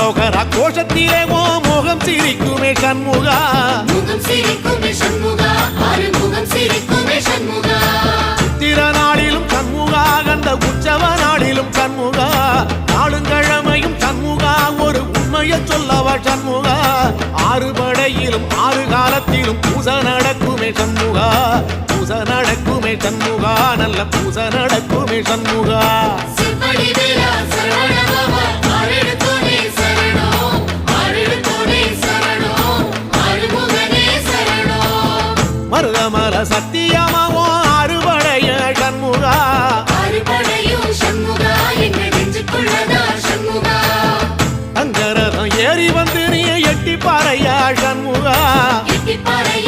அரோகரா கோஷத்திலே ஓ முகம் சிரிக்குமே சண்முகா முகம் சிரிக்குமே சண்முகா ஆறுமுகம் சிரிக்குமே சண்முகா சித்திர நாளிலும் சண்முகா கந்த உற்சவ நாளிலும் சண்முகா நாளுங்கிழமையும் சண்முகா ஒரு உண்மையை சொல்லவா சண்முகா ஆறு படையிலும் ஆறு காலத்திலும் பூச நடக்குமே சண்முகா பூச நடக்குமே சண்முகா நல்ல பூச நடக்குமே சண்முகா சிவடி வேலா சரவணபவா ஆரெடுத்தோனே சரணம் ஆரெடுத்தோனே சரணம் ஆறுமுகனே சரணம் மருதமல சத்தியமாவோ அறுபடைய சண்முகா அறுபடையும் சண்முகா எங்க நெஞ்சுக்குள்ளதா சண்முகா தங்கரதம் ஏறி வந்து நீ எட்டி பாறையா சண்முகா எட்டி பாறையா